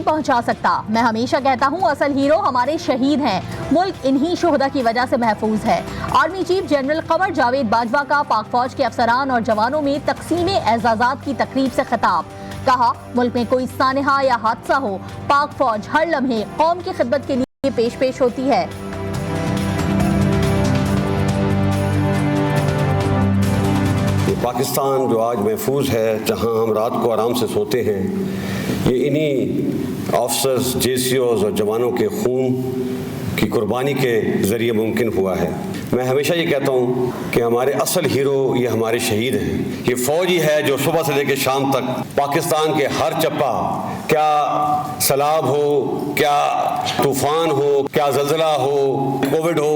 पहुंचा सकता। मैं हमेशा कहता हूं, असल हीरो हमारे शहीद हैं। मुल्क इन्हीं शोहदा की वजह से महफूज है। Army chief general Qamar Javed Bajwa का पाक फौज के अफसरान और जवानों में तकसीम एजाजात की तकरीब से खिताब। कहा, मुल्क में कोई सानहा या हादसा हो, पाक फौज हर लम्हे कौम की खिदमत के लिए पेश होती है। पाकिस्तान जो आज महफूज है, जहां हम रात को आराम से सोते हैं, ये इन्हीं ऑफिसर्स, जेसीओज और जवानों के खून की कुर्बानी के ज़रिए मुमकिन हुआ है। मैं हमेशा ये कहता हूँ कि हमारे असल हीरो ये हमारे शहीद हैं। ये फ़ौज ही है जो सुबह से लेकर शाम तक पाकिस्तान के हर चप्पा, क्या सैलाब हो, क्या तूफ़ान हो, क्या ज़लज़ला हो, कोविड हो,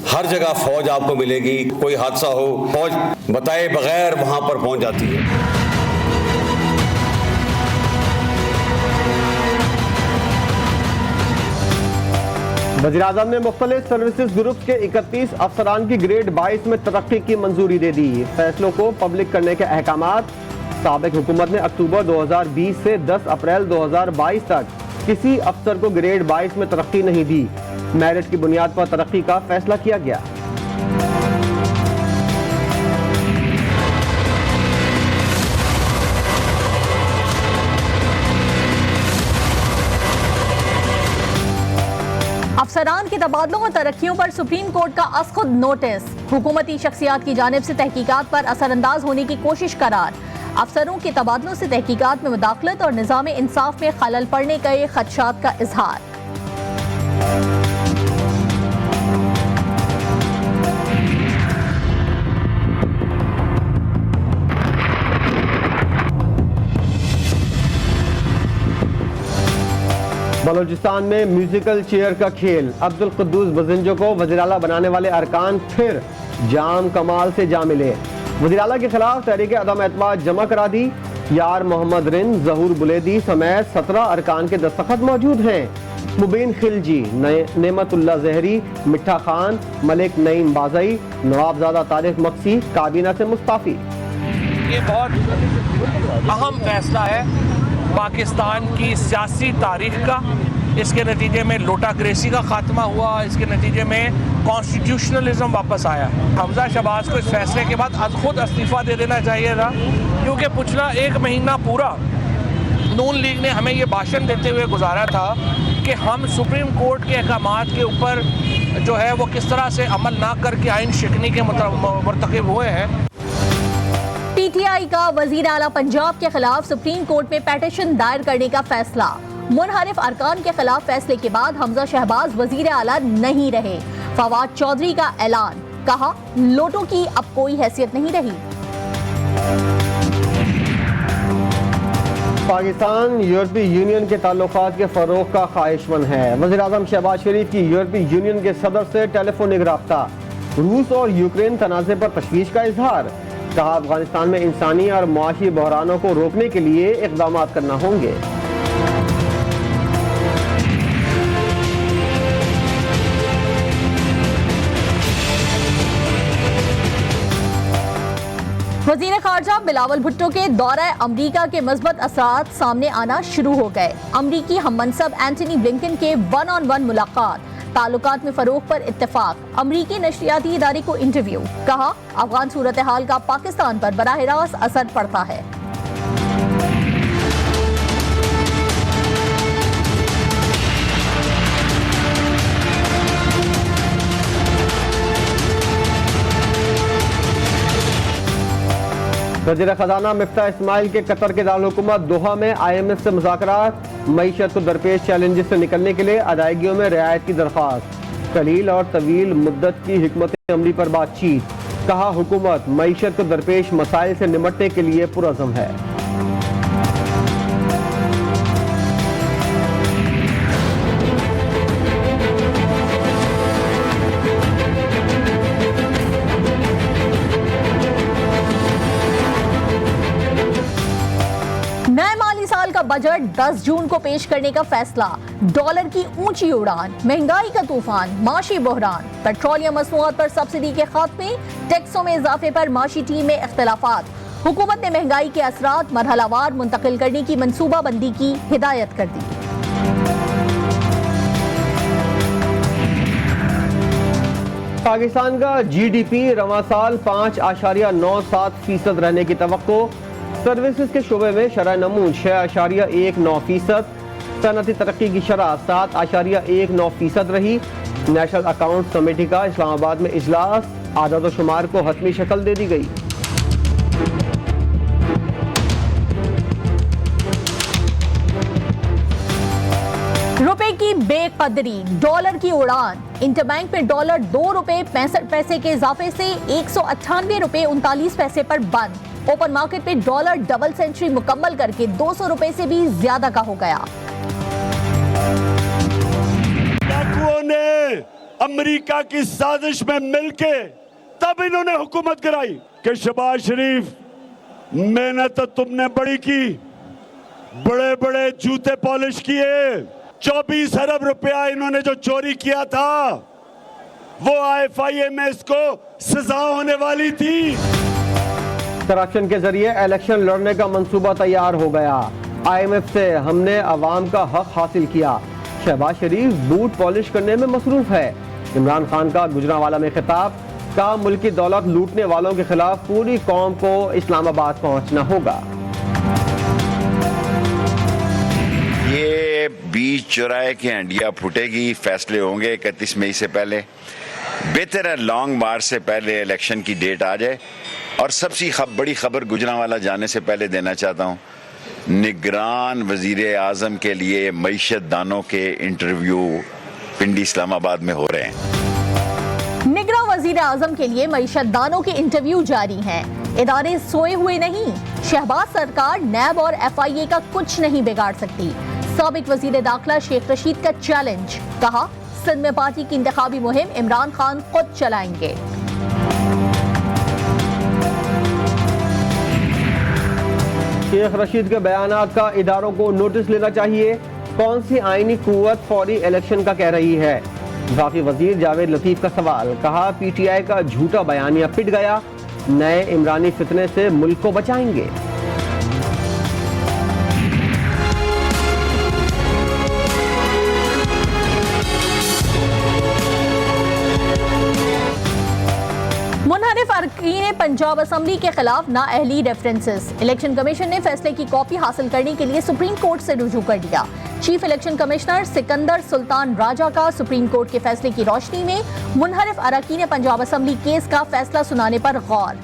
हर जगह फ़ौज आपको मिलेगी। कोई हादसा हो, फ़ौज बताए बगैर वहाँ पर पहुँच जाती है। वज़ीर-ए-आज़म ने मुख्तलिफ सर्विसेज ग्रुप के 31 अफसरान की ग्रेड 22 में तरक्की की मंजूरी दे दी। फैसलों को पब्लिक करने के अहकामात। साबिक हुकूमत ने अक्टूबर 2020 से 10 अप्रैल 2022 तक किसी अफसर को ग्रेड 22 में तरक्की नहीं दी। मेरिट की बुनियाद पर तरक्की का फैसला किया गया। अफसरान के तबादलों और तरक्कियों पर सुप्रीम कोर्ट का असखुद नोटिस। हुकूमती शख्सियात की जानिब से तहकीकात पर असरअंदाज होने की कोशिश करार। अफसरों के तबादलों से तहकीकात में मुदाखलत और निज़ाम इंसाफ में खलल पड़ने के खदशात का इजहार। बलोचिस्तान में म्यूजिकल चेयर का खेल। अब्दुल कुद्दूस बजिंजो को वज़ीर आला बनाने वाले अरकान फिर जाम कमाल से जा मिले। वज़ीर आला के खिलाफ तहरीक अदम एतमाद जमा करा दी। यार मोहम्मद रिन, ज़हूर बुलेदी समेत 17 अरकान के दस्तखत मौजूद हैं। मुबीन खिलजी, नेमतुल्ला जहरी, मिठा खान, मलिक नईम बाज़ई, नवाबजादा तारिक मक्सी काबीना से मुस्ताफ़ी। ये बहुत अहम फैसला है पाकिस्तान की सियासी तारीख का। इसके नतीजे में लोटाक्रेसी का खात्मा हुआ, इसके नतीजे में कॉन्स्टिट्यूशनलिज्म वापस आया। हमजा शहबाज को इस फैसले के बाद खुद इस्तीफ़ा दे देना चाहिए था, क्योंकि पिछला 1 महीना पूरा नून लीग ने हमें ये भाषण देते हुए गुजारा था कि हम सुप्रीम कोर्ट के अहकामात के ऊपर जो है वो किस तरह से अमल ना करके आइन शिकनी के मर्तकब हुए हैं। पीटीआई का वज़ीर आला पंजाब के खिलाफ सुप्रीम कोर्ट में पेटिशन दायर करने का फैसला। मुनहरिफ अरकान के खिलाफ फैसले के बाद हमजा शहबाज वज़ीर आला नहीं रहे। फवाद चौधरी का ऐलान। कहा, लोटों की अब कोई हैसियत नहीं रही। पाकिस्तान यूरोपीय यूनियन के ताल्लुकात के फरोग का ख्वाहिशमंद है। वज़ीर आज़म शहबाज शरीफ की यूरोपीय यूनियन के सदर से टेलीफोनिक राब्ता। रूस और यूक्रेन तनाज़े पर तशवीश का इजहार। कहा, अफगानिस्तान में इंसानी और मुआशी बहरानों को रोकने के लिए इक़दाम करना होंगे। वज़ीर ख़ारजा बिलावल भुट्टो के दौरा अमरीका के मज़बूत असरात सामने आना शुरू हो गए। अमरीकी हम मनसब एंटनी ब्लिंकन के 1-on-1 मुलाकात। ताल्लुकात में फ़रोग पर इत्तेफाक। अमरीकी नशरियाती इदारे को इंटरव्यू। कहा, अफगान सूरत हाल का पाकिस्तान पर बराह रास्त असर पड़ता है। वज़ीर ख़ज़ाना मिफ्ता इस्माइल के कतर के दारुल-हुकूमत दोहा में IMF से मुज़ाकरात। मईशत को दरपेश चैलेंजेस से निकलने के लिए अदायगियों में रियायत की दरख्वास्त। कलील और तवील मुद्दत की हिकमत अमली पर बातचीत। कहा, हुकूमत मईशत को दरपेश मसाइल से निमटने के लिए पुरअज़्म है। बजट 10 जून को पेश करने का फैसला। डॉलर की ऊंची उड़ान, महंगाई का तूफान, माशी बहरान, पेट्रोलियम मसनूआत पर सब्सिडी के खात्मे, टैक्सों में इजाफे पर माशी टीम में इख्तलाफात। हुकूमत ने महंगाई के असरात मरहलावार मुंतकिल करने की मंसूबाबंदी की हिदायत कर दी। पाकिस्तान का GDP रवां साल 5.97% रहने की तवक्को। सर्विसेज के शोबे में शरह नमू 6.19%, सनती तरक्की की शरह 7.19% रही। नेशनल अकाउंट्स कमेटी का इस्लामाबाद में इजलास, आदद व शुमार को हतमी शक्ल दे दी गई। रुपए की बेकदरी, डॉलर की उड़ान। इंटरबैंक में डॉलर ₹2.65 के इजाफे से 198 रुपए 39 पैसे पर बंद। ओपन मार्केट में डॉलर डबल सेंचुरी मुकम्मल करके 200 रुपए से भी ज्यादा का हो गया। डाकुओं ने अमेरिका की साजिश में मिलके तब इन्होंने हुकूमत कराई कि शहबाज शरीफ, मेहनत तो तुमने बड़ी की, बड़े बड़े जूते पॉलिश किए, 24 अरब रुपया इन्होंने जो चोरी किया था वो IFIMS को सजा होने वाली थी। करप्शन के जरिए इलेक्शन लड़ने का मंसूबा तैयार हो गया। IMF से हमने अवाम का हक हासिल किया। शहबाज शरीफ बूट पॉलिश करने में मसरूफ है। इमरान खान का गुजरांवाला में खिताब, का मुल्की दौलत लूटने वालों के खिलाफ पूरी कौम को इस्लामाबाद पहुंचना होगा। ये बीच चौराहे की हंडिया फूटेगी, फैसले होंगे 31 मई से पहले। बेहतर है लॉन्ग मार्च से पहले इलेक्शन की डेट आ जाए। और सबसे बड़ी खबर गुजरांवाला जाने से पहले देना चाहता हूँ, निगरान वजीर आजम के लिए मईशत दानों के इंटरव्यू पिंडी इस्लामाबाद में हो रहे हैं। निगरान वजीर आजम के लिए मईशत दानों के इंटरव्यू जारी हैं। इदारे सोए हुए नहीं। शहबाज सरकार नैब और FIA का कुछ नहीं बिगाड़ सकती। साबिक वजीर दाखिला शेख रशीद का चैलेंज, कहा सिंध में पार्टी की इंतखाबी मुहिम इमरान खान खुद चलाएंगे। शेख रशीद के बयानात का इदारों को नोटिस लेना चाहिए। कौन सी आईनी कुव्वत फौरी इलेक्शन का कह रही है? वफाकी वजीर जावेद लतीफ का सवाल, कहा PTI का झूठा बयानिया पिट गया, नए इमरानी फितने से मुल्क को बचाएंगे। मुनहरिफ अरकान पंजाब असम्बली के खिलाफ नाअहली रेफरेंसेस। इलेक्शन कमीशन ने फैसले की कॉपी हासिल करने के लिए सुप्रीम कोर्ट से रुजू कर दिया। Chief election commissioner Sikandar Sultan Raja का सुप्रीम कोर्ट के फैसले की रोशनी में मुनहरिफ अरकान पंजाब असम्बली केस का फैसला सुनाने पर गौर।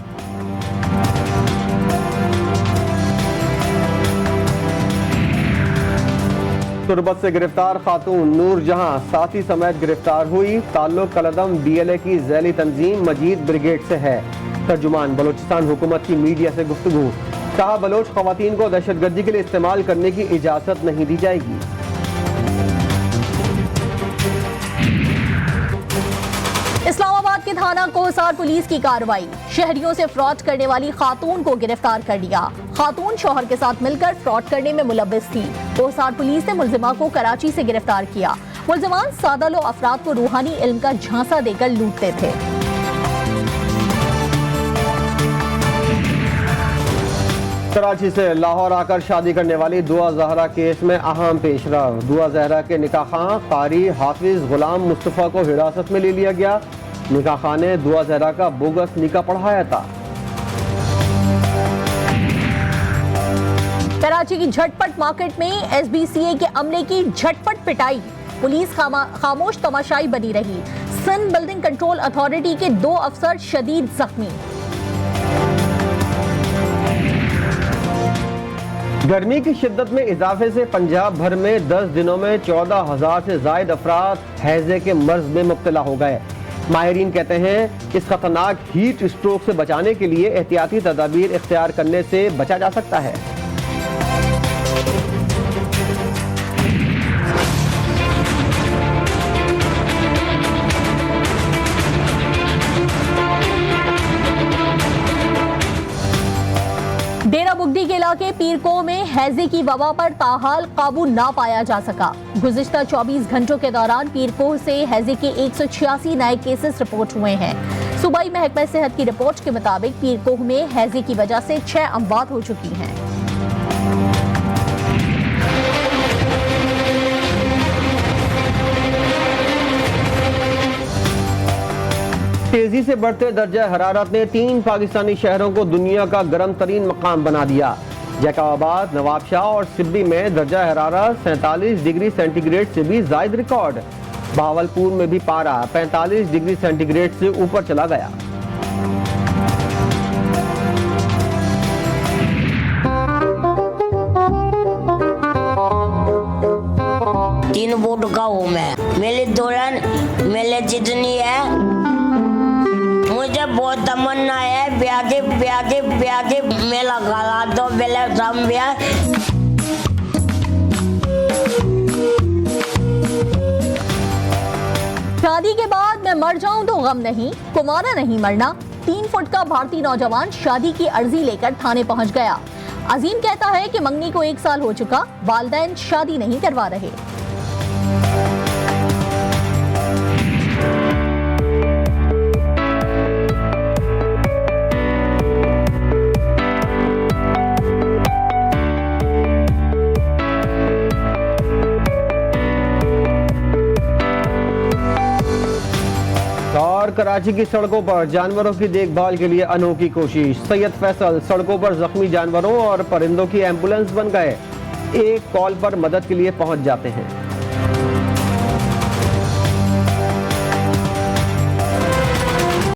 तुरबत से गिरफ्तार खातून नूर जहां साथी समेत गिरफ्तार हुई। ताल्लुक कलदम DLA की झैली तंजीम मजीद ब्रिगेड से है। तर्जुमान बलोचिस्तान हुकूमत की मीडिया से गुफ्तगू, कहा बलोच खवातीन को दहशतगर्दी के लिए इस्तेमाल करने की इजाजत नहीं दी जाएगी। इस्लामाबाद के थाना कोहसार पुलिस की कार्रवाई, शहरियों से फ्रॉड करने वाली खातून को गिरफ्तार कर लिया। खातून शौहर के साथ मिलकर फ्रॉड करने में मुलव्विस थी। कोहसार पुलिस ने मुलजिमा को कराची से गिरफ्तार किया। मुलजिमान सादा अफराद को रूहानी इल्म का झांसा देकर लूटते थे। कराची से लाहौर आकर शादी करने वाली दुआ जहरा केस में अहम पेशरफ। दुआ जहरा के निकाह खां कारी हाफिज गुलाम मुस्तफ़ा को हिरासत में ले लिया गया। निकाह खां ने दुआ जहरा का बोगस निकाह पढ़ाया था। कराची की झटपट मार्केट में SBCA के अमले की झटपट पिटाई, पुलिस खामोश तमाशाई बनी रही। सिंध बिल्डिंग कंट्रोल अथॉरिटी के 2 अफसर शदीद जख्मी। गर्मी की शिद्दत में इजाफे से पंजाब भर में 10 दिनों में 14,000 से जायद अफराद हैजे के मर्ज में मुब्तला हो गए। माहिरीन कहते हैं इस खतरनाक हीट स्ट्रोक से बचाने के लिए एहतियाती तदाबीर इख्तियार करने से बचा जा सकता है। डेरा बुगडी के इलाके पीरको में हैजे की वबा पर ताहाल काबू ना पाया जा सका। गुज़िश्ता 24 घंटों के दौरान पीरको से हैजे के 186 नए केसेस रिपोर्ट हुए हैं। सूबाई महकमा सेहत की रिपोर्ट के मुताबिक पीरको में हैजे की वजह से 6 अमवात हो चुकी हैं। तेजी से बढ़ते दर्जा हरारत ने 3 पाकिस्तानी शहरों को दुनिया का गर्म तरीन मकाम बना दिया। जैकाबाद, नवाबशाह और सिब्बी में दर्जा हरारत 47 डिग्री सेंटीग्रेड से भी ज्यादा रिकॉर्ड। बहावलपुर में भी पारा 45 डिग्री सेंटीग्रेड से ऊपर चला गया। तीन वोट का हूँ मैं। मेरी दुल्हन मेरे जितनी है। मुझे बहुत तमन्ना है ब्याह मेला गाला दो बेले ब्याह। शादी के बाद मैं मर जाऊं तो गम नहीं, कुमारा नहीं मरना। 3 फुट का भारतीय नौजवान शादी की अर्जी लेकर थाने पहुंच गया। अजीम कहता है कि मंगनी को 1 साल हो चुका, वालिदैन शादी नहीं करवा रहे। और कराची की सड़कों पर जानवरों की देखभाल के लिए अनोखी कोशिश। सैयद फैसल सड़कों पर जख्मी जानवरों और परिंदों की एम्बुलेंस बन गए। एक कॉल पर मदद के लिए पहुंच जाते हैं।